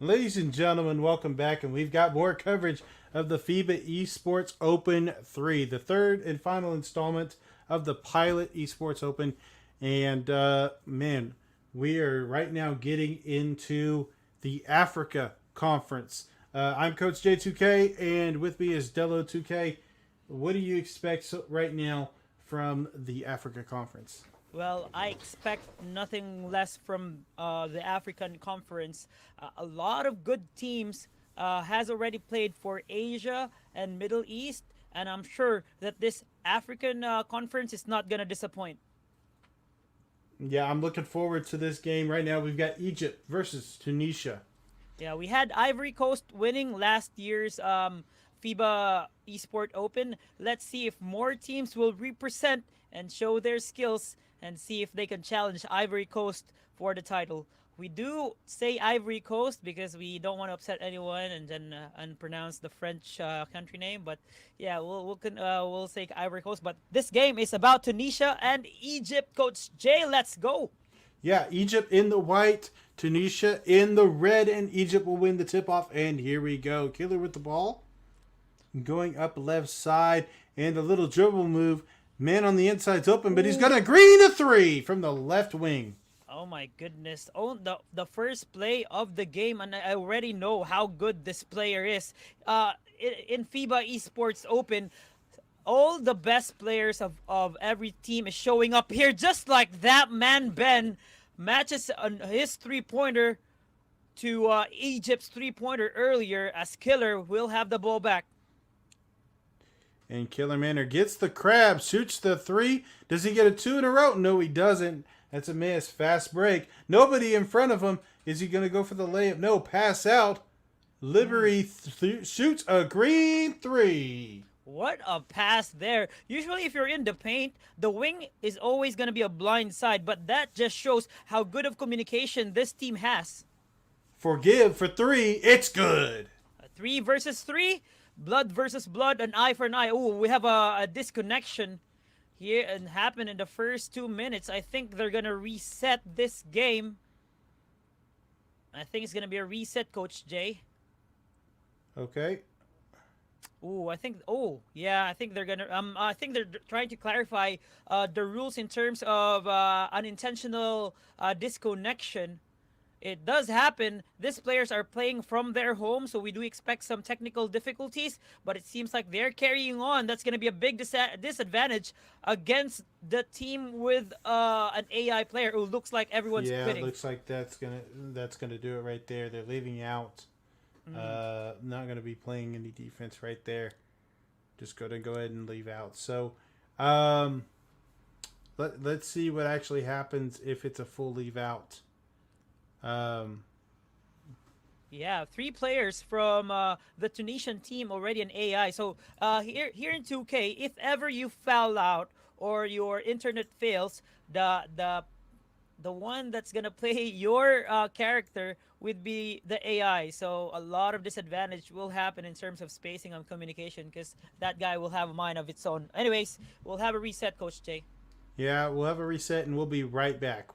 Ladies and gentlemen, welcome back, and we've got more coverage of the FIBA Esports Open 3, the third and final installment of the Pilot Esports Open. And man, we are right now getting into the Africa Conference. I'm Coach J2K, and with me is Dello2K. What do you expect right now from the Africa Conference? Well, I expect nothing less from the African Conference. A lot of good teams has already played for Asia and Middle East, and I'm sure that this African Conference is not gonna disappoint. Yeah, I'm looking forward to this game. Right now, we've got Egypt versus Tunisia. Yeah, we had Ivory Coast winning last year's FIBA Esports Open. Let's see if more teams will represent and show their skills and see if they can challenge Ivory Coast for the title. We do say Ivory Coast because we don't want to upset anyone and then unpronounce the French country name. But yeah, we'll say Ivory Coast. But this game is about Tunisia and Egypt. Coach Jay, let's go. Yeah, Egypt in the white, Tunisia in the red, and Egypt will win the tip off. And here we go. Killer with the ball. Going up left side, and a little dribble move. Man on the inside's open, but he's Ooh. going to green a three from the left wing. Oh my goodness. Oh, the first play of the game, and I already know how good this player is. In FIBA Esports Open, all the best players of every team is showing up here, just like that man Ben matches his three-pointer to Egypt's three-pointer earlier, as Killer will have the ball back. And Killer Manor gets the crab, shoots the three. Does he get a two in a row? No, he doesn't. That's a miss. Fast break. Nobody in front of him. Is he going to go for the layup? No, pass out. Liberty shoots a green three. What a pass there. Usually, if you're in the paint, the wing is always going to be a blind side, but that just shows how good of communication this team has. Forgive for three. It's good. A three versus three, blood versus blood, an eye for an eye. Oh, we have a disconnection here and happened in the first 2 minutes. I think they're going to reset this game. I think it's going to be a reset, Coach Jay. Okay. Oh, I think. Oh, yeah. I think they're gonna. I think they're trying to clarify the rules in terms of unintentional disconnection. It does happen. These players are playing from their home, so we do expect some technical difficulties. But it seems like they're carrying on. That's gonna be a big disadvantage against the team with an AI player who looks like everyone's Yeah, it quitting. looks like that's gonna do it right there. They're leaving out. Not gonna be playing any defense right there. Just gonna go ahead and leave out. So, let's see what actually happens if it's a full leave out. Um, Yeah, three players from the Tunisian team already an AI. So here in 2K, if ever you foul out or your internet fails, the one that's gonna play your character would be the AI. So a lot of disadvantage will happen in terms of spacing on communication because that guy will have a mind of its own. Anyways, we'll have a reset, Coach Jay. yeah, we'll have a reset and we'll be right back.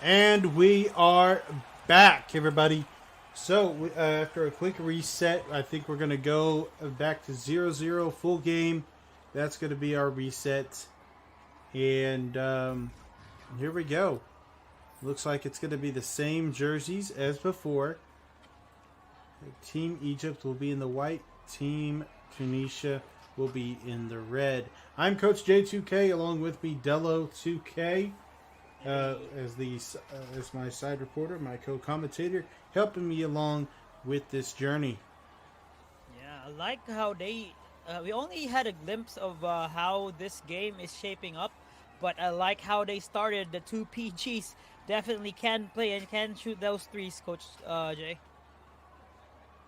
And we are back, everybody. So, after a quick reset, I think we're going to go back to 0-0 full game. That's going to be our reset. And here we go. Looks like it's going to be the same jerseys as before. Team Egypt will be in the white. Team Tunisia will be in the red. I'm Coach J2K, along with me, Dello2K. As my side reporter, my co-commentator, helping me along with this journey. Yeah, I like how they. We only had a glimpse of how this game is shaping up, but I like how they started. The two PGs definitely can play and can shoot those threes, Coach Jay.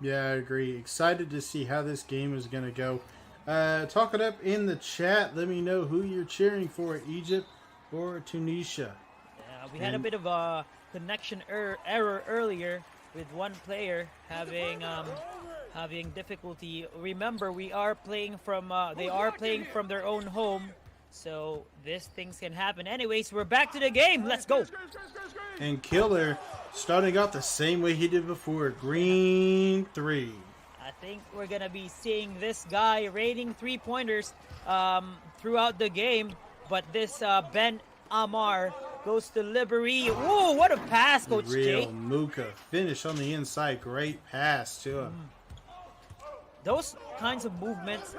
Yeah, I agree. Excited to see how this game is going to go. Talk it up in the chat. Let me know who you're cheering for, Egypt or Tunisia. Yeah, we had a bit of a connection error earlier with one player having difficulty. Remember, we are playing from they are playing from their own home, so these things can happen. Anyways, we're back to the game. Let's go. And Killer starting out the same way he did before. Green 3. I think we're gonna be seeing this guy raiding 3-pointers throughout the game, but this Ben Amar goes to Liberty. Ooh, what a pass, Coach Real J. Muka finish on the inside. Great pass to him. Those kinds of movements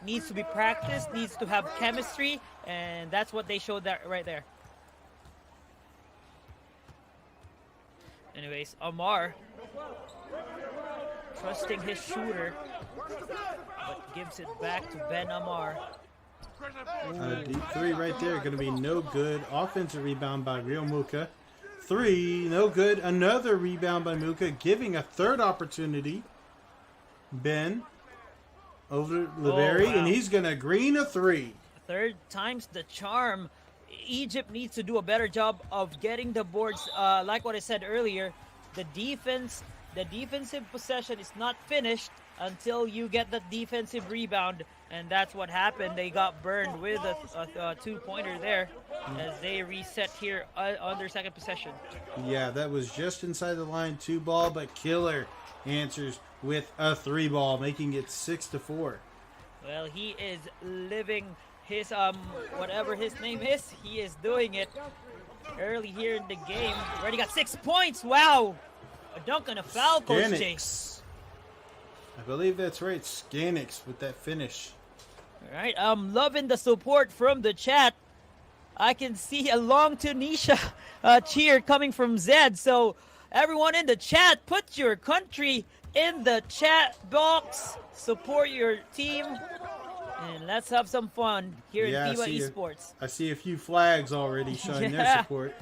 needs to be practiced, needs to have chemistry, and that's what they showed that right there. Anyways, Amar trusting his shooter, but gives it back to Ben Amar. Deep 3 right there. Going to be no good. Offensive rebound by Real Muka. 3, no good. Another rebound by Muka, giving a third opportunity. Ben over Liberi, and he's going to green a 3. Third time's the charm. Egypt needs to do a better job of getting the boards. Like what I said earlier, the defensive possession is not finished until you get the defensive rebound, and that's what happened. They got burned with a 2-pointer there as they reset here on their second possession. Yeah, that was just inside the line 2 ball, but Killer answers with a 3 ball, making it 6-4. Well, he is living his whatever his name is. He is doing it early here in the game. Already got 6 points. Wow, a dunk and a foul, Coach J. I believe that's right, Scanix with that finish. All right, I'm loving the support from the chat. I can see a long Tunisia cheer coming from Zed. So everyone in the chat, put your country in the chat box. Support your team. And let's have some fun here in FIBA Esports. I see a few flags already showing their support.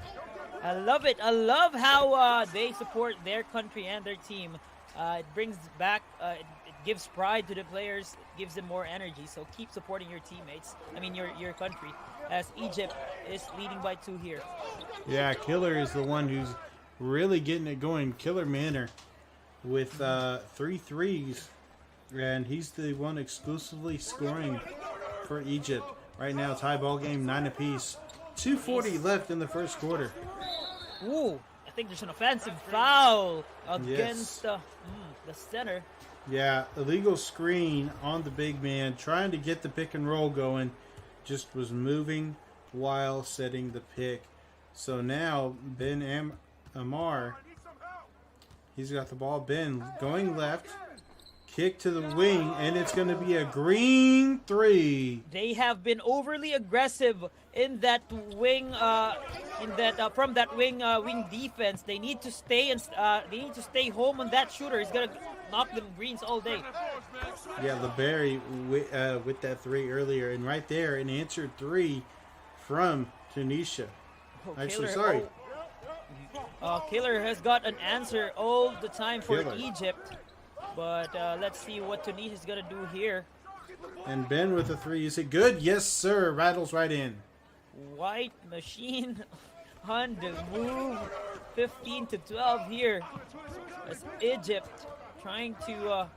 I love it. I love how they support their country and their team. It brings back, it gives pride to the players, it gives them more energy. So keep supporting your teammates. I mean, your country. As Egypt is leading by 2 here. Yeah, Killer is the one who's really getting it going. Killer Manor with 3 threes. And he's the one exclusively scoring for Egypt. Right now, tie ball game, 9 apiece. 2:40 left in the first quarter. Ooh, I think there's an offensive foul against the center. Yeah, illegal screen on the big man, trying to get the pick and roll going. Just was moving while setting the pick. So now, Ben Amar, he's got the ball. Ben going left. Kick to the wing, and it's going to be a green 3. They have been overly aggressive in that wing, from that wing defense. They need to stay home on that shooter. He's gonna knock them greens all day. Yeah, LeBerry with that three earlier, and right there an answered three from Tunisia. Oh, Actually, Killer, sorry. Killer has got an answer all the time for Killer. Egypt, but let's see what Tunisia is gonna do here. And Ben with a three. Is it good? Yes, sir. Rattles right in. White machine on the move. 15 to 12 here. As Egypt trying to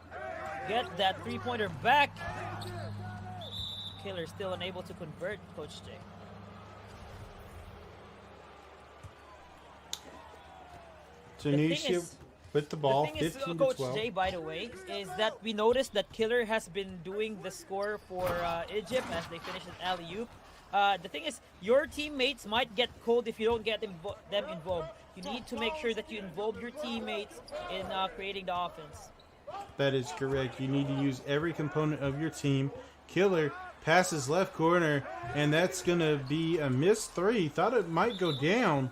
get that three-pointer back. Killer still unable to convert, Coach J. Tunisia with the ball, The thing is, 15 to Coach 12. J, by the way, is that we noticed that Killer has been doing the score for Egypt as they finish an alley-oop. The thing is, your teammates might get cold if you don't get them involved. You need to make sure that you involve your teammates in creating the offense. That is correct. You need to use every component of your team. Killer passes left corner, and that's going to be a missed three. Thought it might go down,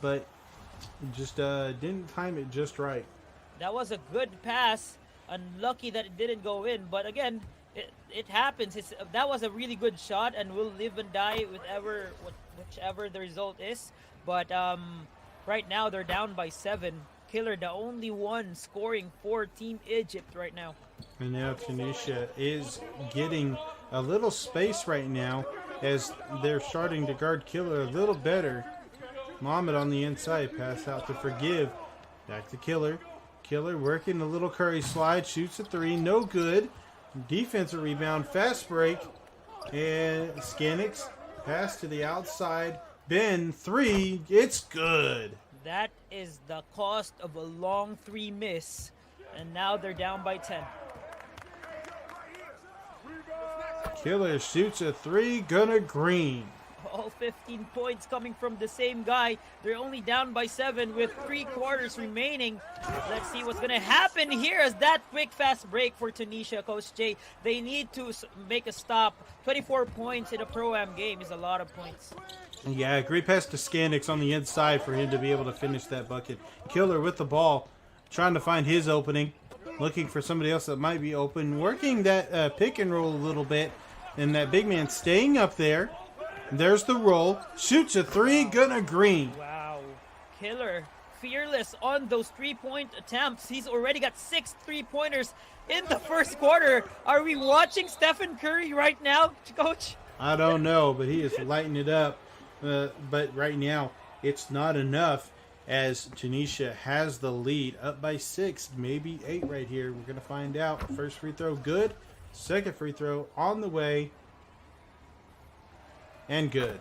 but just didn't time it just right. That was a good pass. Unlucky that it didn't go in, but again, it happens. That was a really good shot, and we'll live and die with whichever the result is. But right now they're down by 7. Killer, the only one scoring for Team Egypt right now. And now Tunisia is getting a little space right now as they're starting to guard Killer a little better. Mohamed on the inside, pass out to Forgive. Back to Killer. Killer working a little curry slide, shoots a three, no good. Defensive rebound, fast break. And Scanix, pass to the outside. Ben, three, it's good. That is the cost of a long 3 miss. And now they're down by 10. Killer shoots a three, gonna green. All 15 points coming from the same guy. They're only down by 7 with 3 quarters remaining. Let's see what's going to happen here as that quick fast break for Tunisia, Coach J. They need to make a stop. 24 points in a Pro-Am game is a lot of points. Yeah, great pass to Scanix on the inside for him to be able to finish that bucket. Killer with the ball, trying to find his opening. Looking for somebody else that might be open. Working that pick and roll a little bit. And that big man staying up there. There's the roll. Shoots a three, gonna green. Wow. Killer, fearless on those 3-point attempts. He's already got 6 3-pointers in the first quarter. Are we watching Stephen Curry right now, Coach? I don't know, but he is lighting it up. But right now, it's not enough as Tunisia has the lead. Up by 6, maybe 8 right here. We're going to find out. First free throw, good. Second free throw on the way. And good.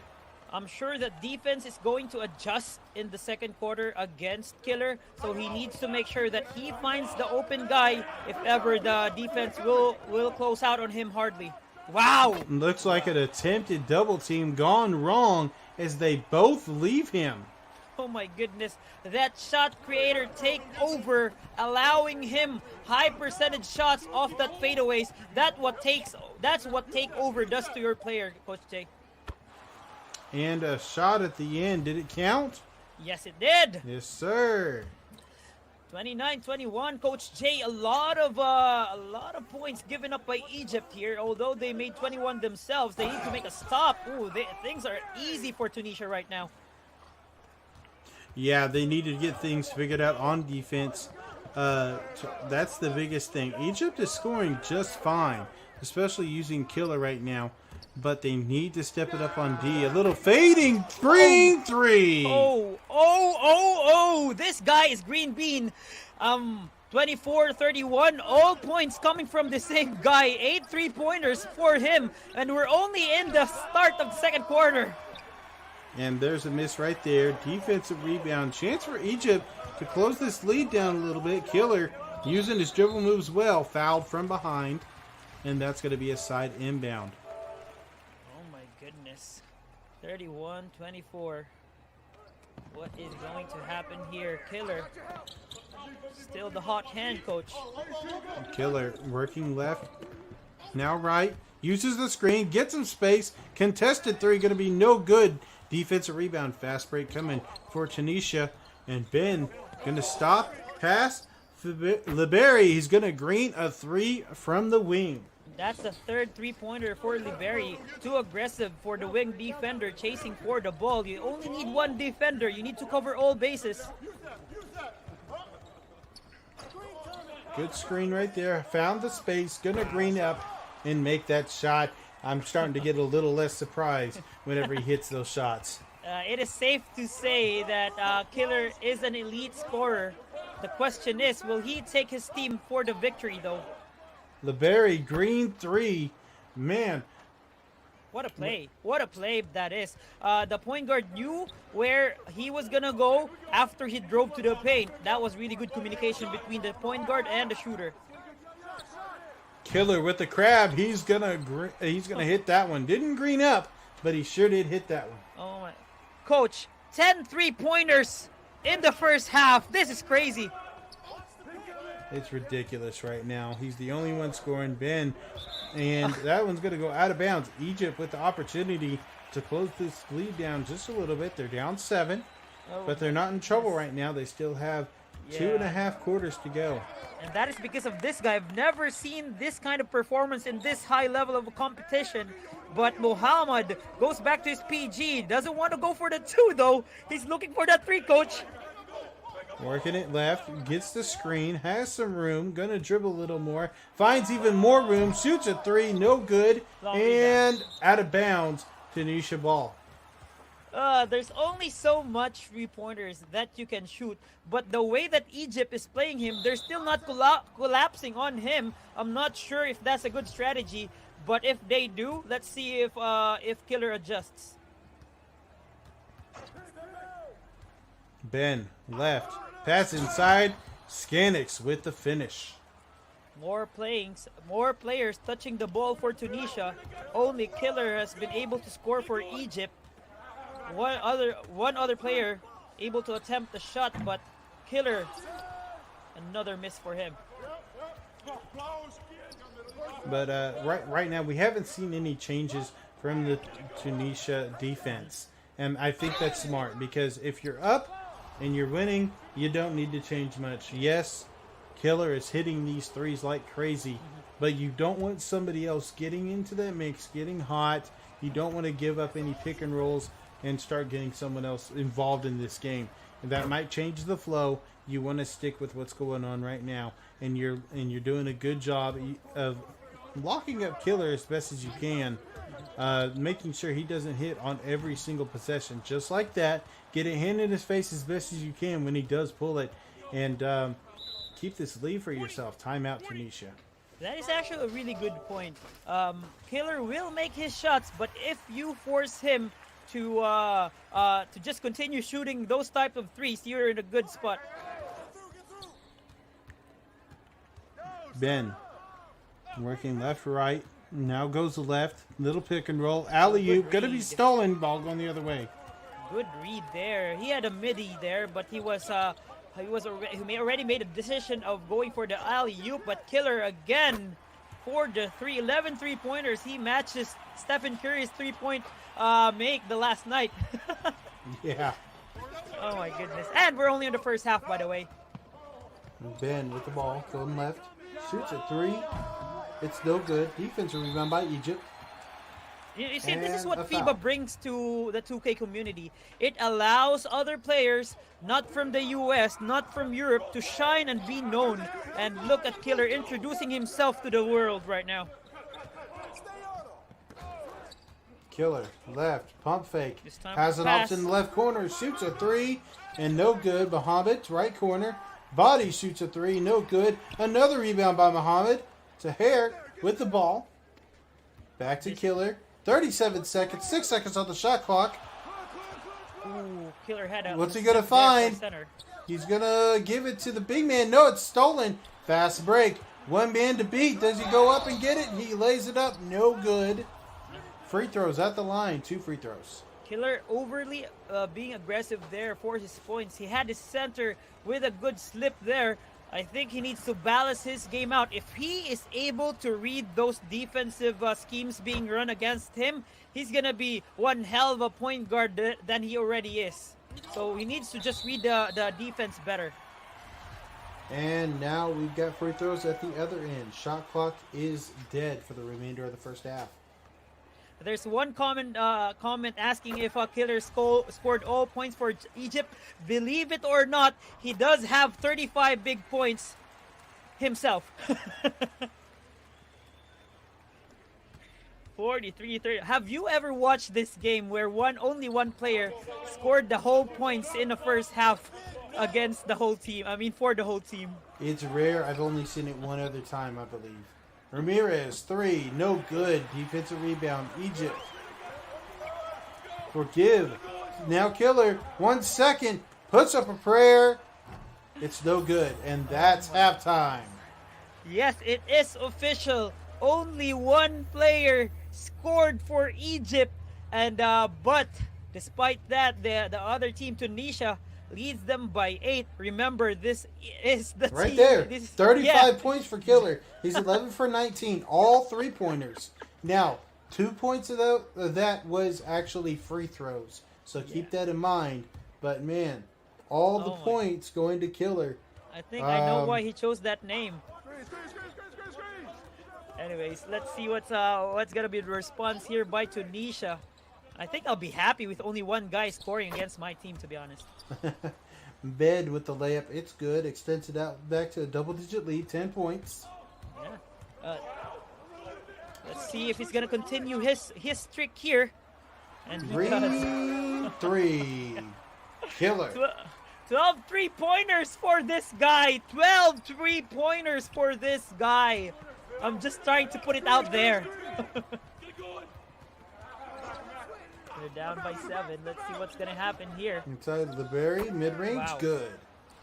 I'm sure that defense is going to adjust in the second quarter against Killer, so he needs to make sure that he finds the open guy if ever the defense will close out on him hardly. Wow! Looks like an attempted double team gone wrong as they both leave him. Oh my goodness, that shot creator take over, allowing him high percentage shots off that fadeaways. That's what takeover does to your player, Coach J. And a shot at the end. Did it count? Yes, it did. Yes, sir. 29-21, Coach J. A lot of points given up by Egypt here. Although they made 21 themselves, they need to make a stop. Ooh, things are easy for Tunisia right now. Yeah, they need to get things figured out on defense. That's the biggest thing. Egypt is scoring just fine, especially using Killer right now. But they need to step it up on D. A little fading green three. Oh, this guy is Green Bean. 24-31, all points coming from the same guy. 8 3-pointers for him. And we're only in the start of the second quarter. And there's a miss right there. Defensive rebound. Chance for Egypt to close this lead down a little bit. Killer using his dribble moves well. Fouled from behind. And that's going to be a side inbound. 31-24. What is going to happen here? Killer. Still the hot hand, Coach. Killer working left. Now right. Uses the screen. Gets some space. Contested three. Going to be no good. Defensive rebound. Fast break coming for Tunisia. And Ben going to stop. Pass. Liberi. He's going to green a three from the wing. That's the third three-pointer for Liberi. Too aggressive for the wing defender chasing for the ball. You only need one defender. You need to cover all bases. Good screen right there. Found the space. Gonna green up and make that shot. I'm starting to get a little less surprised whenever he hits those shots. It is safe to say that Killer is an elite scorer. The question is, will he take his team for the victory, though? Liberi, green three. Man. What a play. What a play that is. The point guard knew where he was going to go after he drove to the paint. That was really good communication between the point guard and the shooter. Killer with the crab. He's gonna hit that one. Didn't green up, but he sure did hit that one. Oh my. Coach, 10 3-pointers in the first half. This is crazy. It's ridiculous right now. He's the only one scoring, Ben. And that one's going to go out of bounds. Egypt with the opportunity to close this lead down just a little bit. They're down 7, but they're not in trouble right now. They still have 2.5 quarters to go. And that is because of this guy. I've never seen this kind of performance in this high level of a competition. But Muhammad goes back to his PG. Doesn't want to go for the 2, though. He's looking for that 3, coach. Working it left, gets the screen, has some room, gonna dribble a little more, finds even more room, shoots a 3, no good, and out of bounds, Tunisia ball. There's only so much 3-pointers that you can shoot, but the way that Egypt is playing him, they're still not collapsing on him. I'm not sure if that's a good strategy, but if they do, let's see if Killer adjusts. Ben, left. Pass inside. Skanix with the finish. More players touching the ball for Tunisia. Only Killer has been able to score for Egypt. One other player able to attempt the shot, but Killer, another miss for him. But right now we haven't seen any changes from the Tunisia defense, and I think that's smart because if you're up and you're winning, you don't need to change much. Yes, Killer is hitting these threes like crazy, but you don't want somebody else getting into that mix, getting hot. You don't want to give up any pick and rolls and start getting someone else involved in this game. And that might change the flow. You want to stick with what's going on right now, and you're doing a good job of locking up Killer as best as you can, making sure he doesn't hit on every single possession. Just like that, get a hand in his face as best as you can when he does pull it, and keep this lead for yourself. Timeout, Tunisia. That is actually a really good point. Killer will make his shots, but if you force him to just continue shooting those types of threes, you're in a good spot. Ben, working left, right. Now goes the left. Little pick and roll. Alley-oop. Gonna be stolen. Ball going the other way. Good read there. He had a midi there, but he already made a decision of going for the alley-oop. But Killer again for the 11 3-pointers. He matches Stephen Curry's 3-point make the last night. Yeah. Oh my goodness. And we're only in the first half, by the way. Ben with the ball going left. Shoots a 3. It's no good. Defensive rebound by Egypt. You see, this is what FIBA brings to the 2K community. It allows other players, not from the US, not from Europe, to shine and be known. And look at Killer introducing himself to the world right now. Killer, left, pump fake. Has an option in the left corner. Shoots a 3, and no good. Muhammad, right corner. Body shoots a 3, no good. Another rebound by Muhammad. Tahir with the ball. Back to Killer. 37 seconds, 6 seconds on the shot clock. Ooh, Killer had a... What's he going to find? He's going to give it to the big man. No, it's stolen. Fast break. One man to beat. Does he go up and get it? He lays it up. No good. Free throws at the line. 2 free throws. Killer overly being aggressive there for his points. He had his center with a good slip there, I think he needs to balance his game out. If he is able to read those defensive schemes being run against him, he's going to be one hell of a point guard than he already is. So he needs to just read the defense better. And now we've got free throws at the other end. Shot clock is dead for the remainder of the first half. There's one comment asking if Killer scored all points for Egypt. Believe it or not, he does have 35 big points himself. 43-30. Have you ever watched this game where only one player scored the whole points in the first half against the whole team? I mean, for the whole team. It's rare. I've only seen it one other time, I believe. Ramirez, 3, no good. Defensive rebound, Egypt. Forgive. Now Killer, 1 second, puts up a prayer. It's no good, and that's halftime. Yes, it is official. Only one player scored for Egypt, and but despite that, the other team, Tunisia, leads them by 8. Remember, this is the right team. there. This is, 35 points for Killer. He's 11 for 19, all 3-pointers. Now, 2 points of that was actually free throws, so keep that in mind. But man, all the points going to Killer. I think I know why he chose that name. Anyways, let's see what's gonna be the response here by Tunisia. I think I'll be happy with only one guy scoring against my team, to be honest. Bed with the layup. It's good. Extends it out back to a double-digit lead, 10 points. Yeah. Let's see if he's going to continue his streak here. And 3. Killer. 12 3-pointers for this guy. 12 3-pointers for this guy. I'm just trying to put it out there. They're down by 7. Let's see what's going to happen here. Inside the berry, mid-range, good.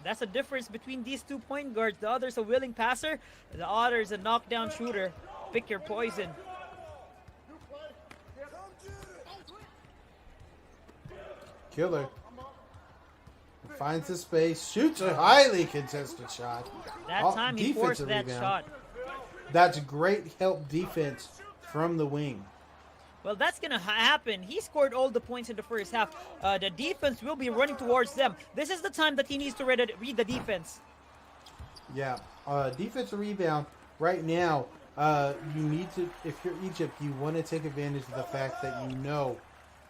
That's the difference between these 2 point guards. The other's a willing passer. The other's a knockdown shooter. Pick your poison. Killer finds the space, shoots a highly contested shot. That time he forced that shot. That's great help defense from the wing. Well, that's going to happen. He scored all the points in the first half. The defense will be running towards them. This is the time that he needs to read the defense. Yeah. Defensive rebound right now, you need to, if you're Egypt, you want to take advantage of the fact that you know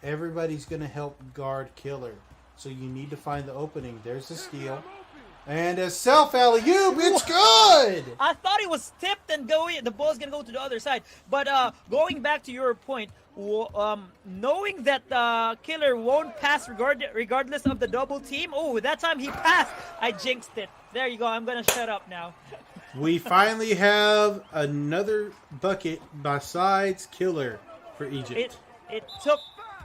everybody's going to help guard Killer. So you need to find the opening. There's a steal. And a self alley-oop, it's good! I thought it was tipped and the ball's going to go to the other side. But going back to your point, knowing that Killer won't pass regardless of the double team. Oh, that time he passed. I jinxed it. There you go. I'm going to shut up now. We finally have another bucket besides Killer for Egypt. It took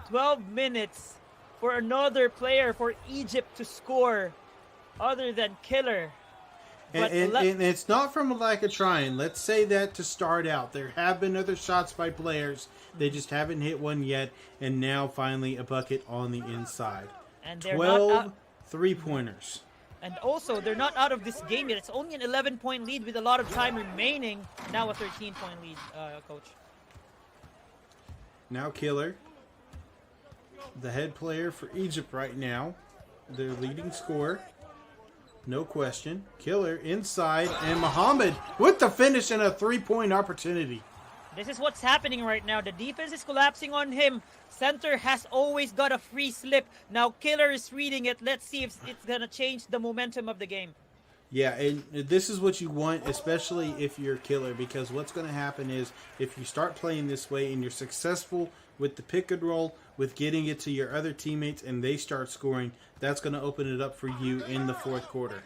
12 minutes for another player for Egypt to score other than Killer. And it's not from a lack of trying. Let's say that to start out. There have been other shots by players. They just haven't hit one yet. And now finally a bucket on the inside. And they're 12 3-pointers. And also, they're not out of this game yet. It's only an 11-point lead with a lot of time remaining. Now a 13-point lead, Coach. Now Killer, the head player for Egypt right now. Their leading scorer. No question. Killer inside, and Muhammad with the finish and a 3-point opportunity. This is what's happening right now. The defense is collapsing on him. Center has always got a free slip. Now Killer is reading it. Let's see if it's going to change the momentum of the game. Yeah, and this is what you want, especially if you're Killer, because what's going to happen is if you start playing this way and you're successful with the pick and roll, with getting it to your other teammates, and they start scoring, that's going to open it up for you in the fourth quarter.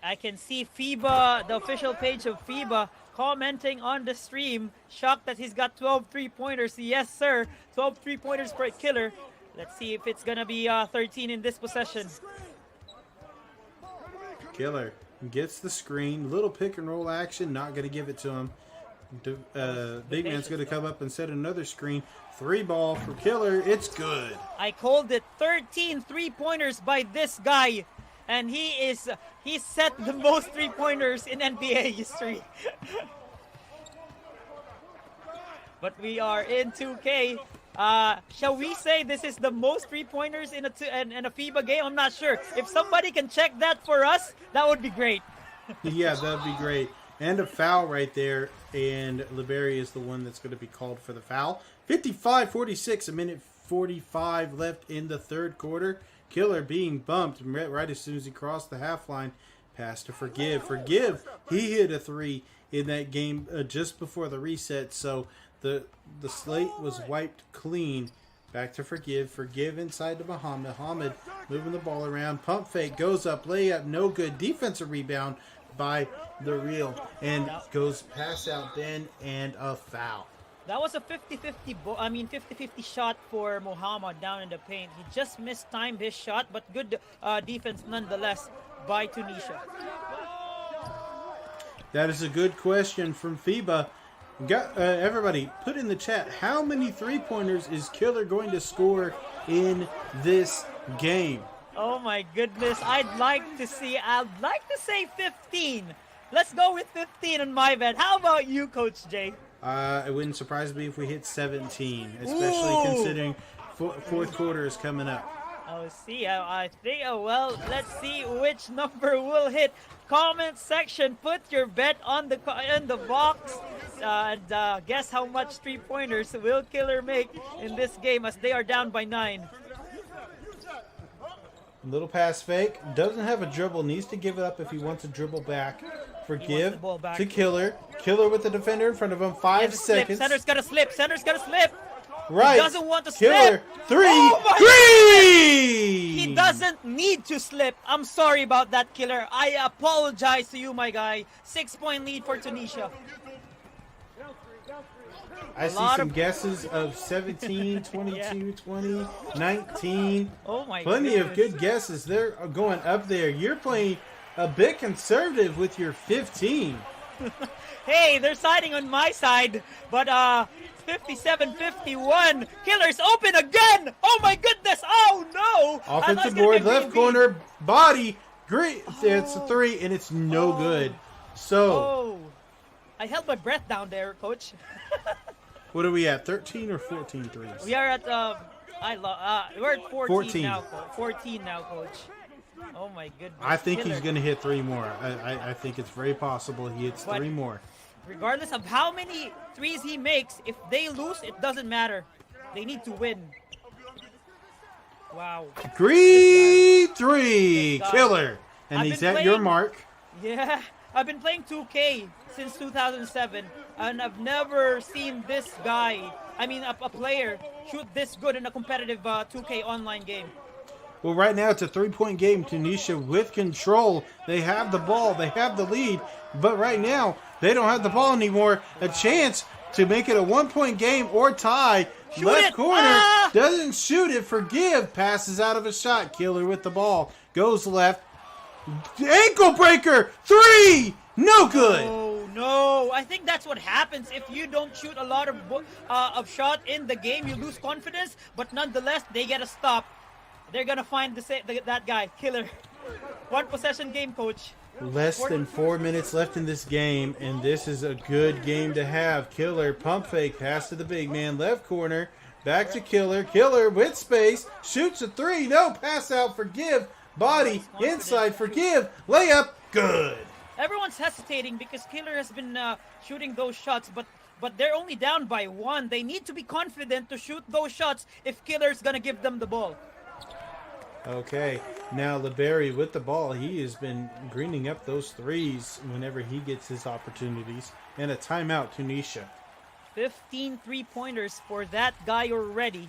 I can see FIBA, the official page of FIBA, commenting on the stream, shocked that he's got 12 3-pointers. Yes, sir, 12 3-pointers for Killer. Let's see if it's going to be 13 in this possession. Killer gets the screen, little pick and roll action, not going to give it to him. Big man's going to come up and set another screen. 3-ball for Killer. It's good. I called it 13 3-pointers by this guy. and he set the most 3-pointers in NBA history. But we are in 2K. Shall we say this is the most 3-pointers in a FIBA game? I'm not sure. If somebody can check that for us, that would be great. Yeah, that'd be great. And a foul right there, and Liberia is the one that's going to be called for the foul. 55-46, a minute 45 left in the third quarter. Killer being bumped right as soon as he crossed the half line. Pass to Forgive. Forgive, he hit a three in that game just before the reset, so the slate was wiped clean. Back to Forgive. Forgive inside to Muhammad. Muhammad moving the ball around. Pump fake. Goes up. Layup. No good. Defensive rebound by the Real. And goes pass out then and a foul. That was a 50-50 shot for Muhammad down in the paint. He just mistimed his shot, but good defense nonetheless by Tunisia. That is a good question from FIBA. Everybody, put in the chat, how many three-pointers is Killer going to score in this game? Oh my goodness, I'd like to say 15. Let's go with 15 on my bet. How about you, Coach Jay? It wouldn't surprise me if we hit 17, especially considering fourth quarter is coming up. Oh, see, I think, well, let's see which number will hit. Comment section, put your bet in the box, and guess how much three-pointers will Killer make in this game as they are down by 9. Little pass fake. Doesn't have a dribble. Needs to give it up if he wants to dribble back. Forgive to Killer. Killer with the defender in front of him. 5 seconds. Center's got to slip. Right. He doesn't want to Killer. slip. Three. He doesn't need to slip. I'm sorry about that, Killer. I apologize to you, my guy. 6-point lead for Tunisia. I see some guesses of 17, 22, 20, 19. Oh my Plenty goodness. of good guesses. They're going up there. You're playing a bit conservative with your 15. Hey, they're siding on my side, but 57-51. Killer's open again. Oh my goodness. Oh no. Offensive board, left corner, body. Great. It's a 3 and it's no good. So. Oh. I held my breath down there, Coach. What are we at? 13 or 14 threes? We are at we're at 14 now, Coach. 14 now, Coach. Oh my goodness. I think Killer. he's going to hit 3 more. I think it's very possible he hits 3 more. Regardless of how many threes he makes, if they lose, it doesn't matter. They need to win. Wow. 3 Killer. And he's at your mark. Yeah. I've been playing 2K since 2007, and I've never seen this guy, a player, shoot this good in a competitive 2K online game. Well, right now it's a 3-point game. Tunisia with control. They have the ball. They have the lead. But right now, they don't have the ball anymore. A chance to make it a 1-point game or tie. Left corner doesn't shoot it. Forgive. Passes out of a shot. Killer with the ball. Goes left. Ankle breaker. 3. No good. Oh no! I think that's what happens if you don't shoot a lot of shot in the game. You lose confidence, but nonetheless, they get a stop. They're gonna find that guy, Killer. 1 possession game, Coach. Less than 4 minutes left in this game, and this is a good game to have. Killer, pump fake, pass to the big man, left corner, back to Killer. Killer with space, shoots a 3, no, pass out, Forgive, body, inside, Forgive, layup, good. Everyone's hesitating because Killer has been shooting those shots, but they're only down by 1. They need to be confident to shoot those shots if Killer's gonna give them the ball. Okay, now Liberia with the ball. He has been greening up those threes whenever he gets his opportunities. And a timeout, Tunisia. 15 3-pointers for that guy already.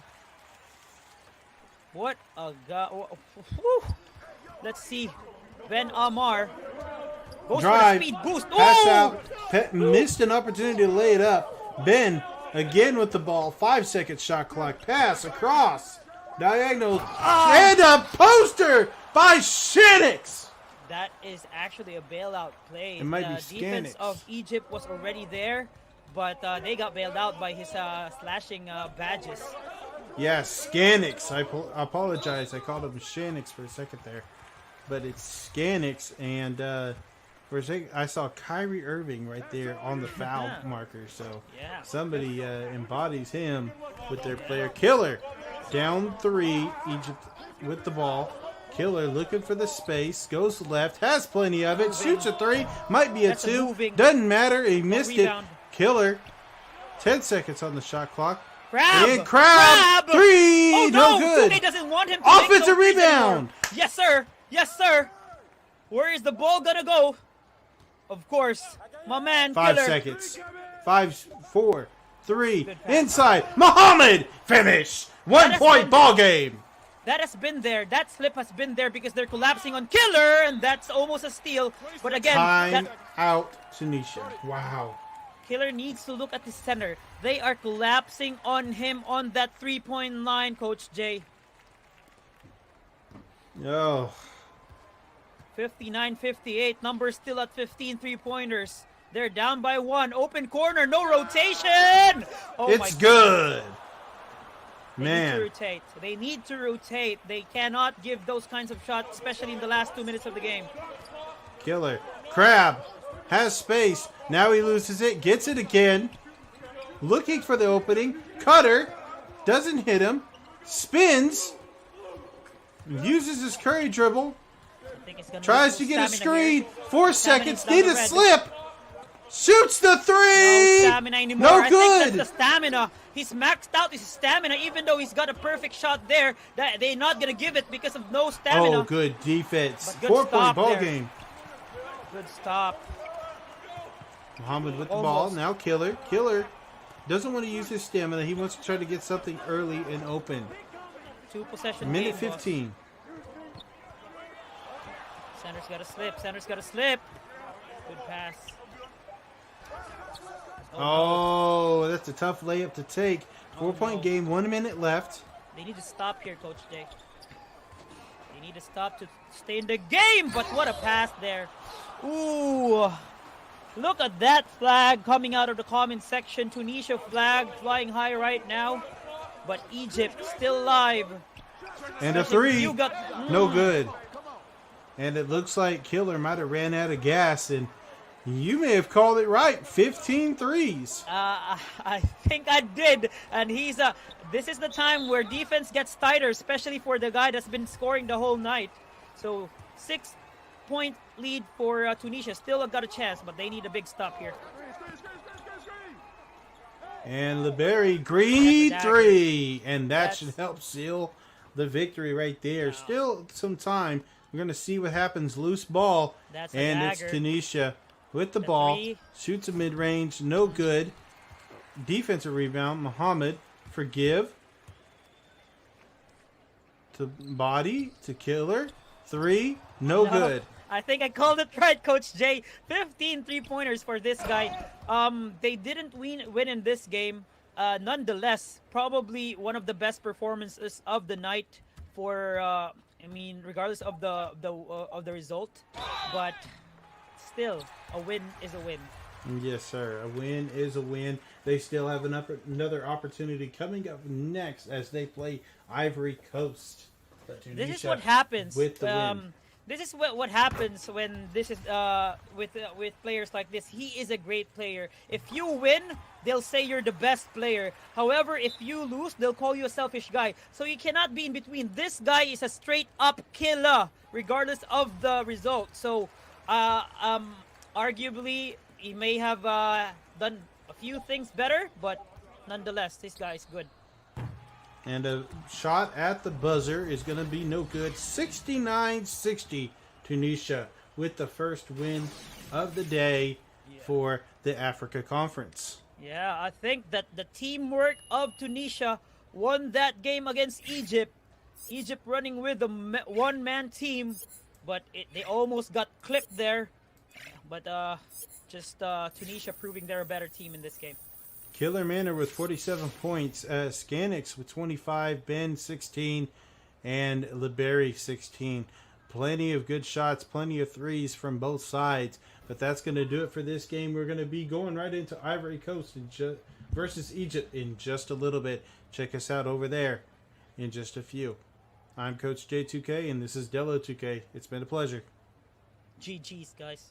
What a guy. Let's see. Ben Amar goes Drive, for the speed boost. pass out, missed an opportunity to lay it up. Ben again with the ball. 5-second shot clock. Pass across. Diagonal. And a poster by Shanix. That is actually a bailout play. It might be The defense Scanix. of Egypt was already there, but they got bailed out by his slashing badges. Yes, Scanix. I apologize. I called him Shanix for a second there. but it's Scanix, and for a second, I saw Kyrie Irving right there on the foul marker. So somebody embodies him with their player. Killer down 3, Egypt with the ball. Killer looking for the space, goes left, has plenty of it, shoots a 3, might be a 2, doesn't matter, he missed it. Killer, 10 seconds on the shot clock. Crab! 3, oh, no good. Doesn't want him to offensive rebound. Yes, sir. Yes, sir. Where is the ball gonna go? Of course, my man. 5 Killer. seconds. 5, 4, 3. Inside. Muhammad finish. 1 point ball game. That has been there. That slip has been there because they're collapsing on Killer, and that's almost a steal. But again, time out Tunisia. Wow. Killer needs to look at the center. They are collapsing on him on that 3-point line, Coach Jay. Oh. 59-58. Numbers still at 15 3-pointers. They're down by 1. Open corner. No rotation. Oh, it's good. Man. They need to rotate. They cannot give those kinds of shots, especially in the last 2 minutes of the game. Killer. Crab has space. Now he loses it. Gets it again. Looking for the opening. Cutter. Doesn't hit him. Spins. Uses his Curry dribble. Tries to get a screen. 4 seconds. Need a slip. Shoots the 3. No stamina anymore. No I good. think that's the stamina. He's maxed out his stamina, even though he's got a perfect shot there. That they're not gonna give it because of no stamina. Oh, good defense. Good 4-point ball there. game. Good stop. Muhammad with the ball. Now Killer. Killer doesn't want to use his stamina. He wants to try to get something early and open. 2 possession. Minute game, 15. Center's got to slip. Center's got to slip. Good pass. Oh, that's a tough layup to take. 4-point game, 1 minute left. They need to stop here, Coach Jay. They need to stop to stay in the game, but what a pass there. Ooh, look at that flag coming out of the comment section. Tunisia flag flying high right now, but Egypt still alive. And a 3, no good. And it looks like Killer might have ran out of gas, and you may have called it right. 15 threes. I think I did. And this is the time where defense gets tighter, especially for the guy that's been scoring the whole night. So 6-point lead for Tunisia. Still got a chance, but they need a big stop here. And LeBerry, green 3. And that should help seal the victory right there. Wow. Still some time. We're going to see what happens. Loose ball. And it's Tunisia with the ball. 3. Shoots a mid-range. No good. Defensive rebound. Muhammad. Forgive. To body. To Killer. 3. No good. I think I called it right, Coach Jay. 15 3-pointers for this guy. They didn't win in this game. Nonetheless, probably one of the best performances of the night for regardless of the result, but still, a win is a win. Yes, sir. A win is a win. They still have another opportunity coming up next as they play Ivory Coast. This is what happens with the win. This is what happens when this is with players like this. He is a great player. If you win, they'll say you're the best player. However, if you lose, they'll call you a selfish guy. So you cannot be in between. This guy is a straight up killer, regardless of the result. So, arguably, he may have done a few things better, but nonetheless, this guy is good. And a shot at the buzzer is going to be no good. 69-60 Tunisia with the first win of the day for the Africa Conference. Yeah, I think that the teamwork of Tunisia won that game against Egypt. Egypt running with a one-man team, but they almost got clipped there. But Tunisia proving they're a better team in this game. Killer Manor with 47 points. Scanix with 25. Ben 16. And LeBerry 16. Plenty of good shots. Plenty of threes from both sides. But that's going to do it for this game. We're going to be going right into Ivory Coast versus Egypt in just a little bit. Check us out over there in just a few. I'm Coach J2K, and this is Dello 2K. It's been a pleasure. GG's, guys.